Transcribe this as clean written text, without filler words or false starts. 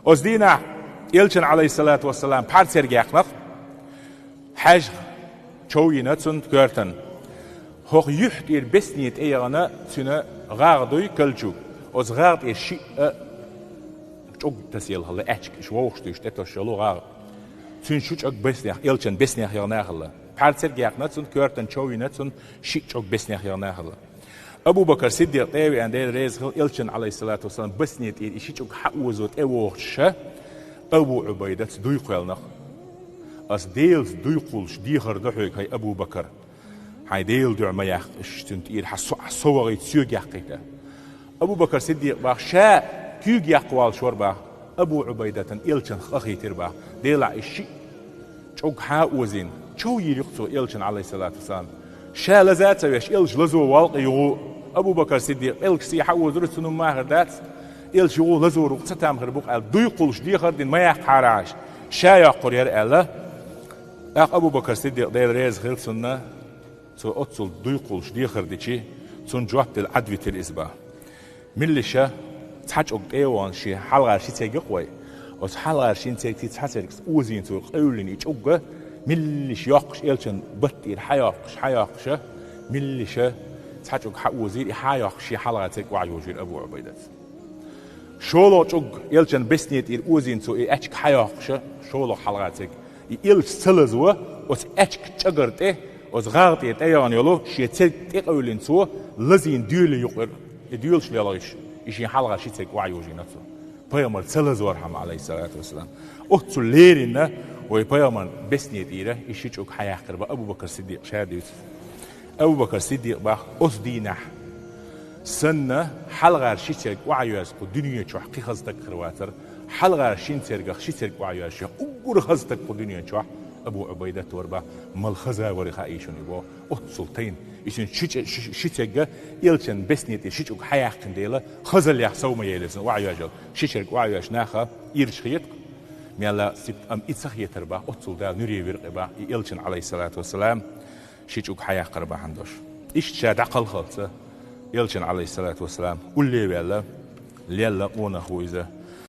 أزدينا إلشن عليه الصلاة والسلام بارسر جاكنف حاج شويناتون كرتن هو يحتير بسنيت إيرانا سنة غاردوي كلشو أز غارد إشي شو تسيل هلا أشك شووش تشتت الشلو غارد سن شوش أك بسنيخ إلشن بسنيخ يرنا هلا بارسر جاكناتون كرتن شويناتون شيء أك بسنيخ يرنا هلا أبو بكر الصديق طيب عند رئيس إلشن عليه الصلاة والسلام بسنيت إشي أك حوزوت أوش أبو عبيدة دويقلنخ أس ديلز دويقلش ديخر دحوك هاي أبو بكر هاي ديل دع ما يخ اشتنت إير حصوغي تسيوغ يحقيته أبو بكر الصديق باخ شاء كيوغ يقوال شوربا أبو عبيدة إلشن خخي تربا ديلع الشي شوك حاوزين شو يلقصو إلشن عليه الصلاة والسلام شا لذات ويش إلش لزو والقي يغو أبو بكر الصديق إلش سيحوز رسنو ماهر دات إلش يغو لزو رقصتام خربوك أل دويقلش ديخر دين ما يخ حاراش شا يقر يرألا أبو بكر الصديق ديل ريز خلصنا سو أتصل دويقلش ديخر ديشي سون جوابت العدوي تلإسبا ملشا تحج أقديوان شي حلغار شي تيجي قوي وس حلغار شي تيجي تحسركس أوزين تو قولين إيش أقى ملش يقش إلشن بطير حياقش ملشا تحج أق حوزير حياقش حلغار تيجي وعيوجير أبو عبيدة شولو أق إلشن بسنيت إير أوزين تو إيش حياقش شولو حلغار تيجي إلش سلزوا وس إيش تجرته وس غارتي تيان يلو شي تيجي قولين تو لزين ديول يقر ديولش ليلاش إشي حلقة شي تيجي وعيوجي نفسه بيامر سلزور حم عليه الصلاة والسلام أختو ليرنا وبيامر بسنيت إيره إشي تشوك حياة قربا أبو بكر الصديق شاديوت أبو بكر الصديق باخ أصدينا سنة حلقة شي تيجي وعيوز الدنيا شو حقي خزتك خرواتر حلقة شي تيجي وعيوز شو أقول خزتك الدنيا شو أبو عبيدة توربا ملخزة ورخا إيشون يبو سلطين إيشون شيتشجع يلشن بسنيت شيتشوك حياة كنديلا خزل يحسو ما يلزن وعياجل شيشرك وعياش ناخا يرشخيت ميلا سيب أم إتسخية تربا أتصل دال نوري ورقبا يلشن عليه الصلاة والسلام شيتشوك حياة قربا عندوش إيش شاد عقل خلصة يلشن عليه الصلاة والسلام قل لي بيلا ليلا قونا خويزة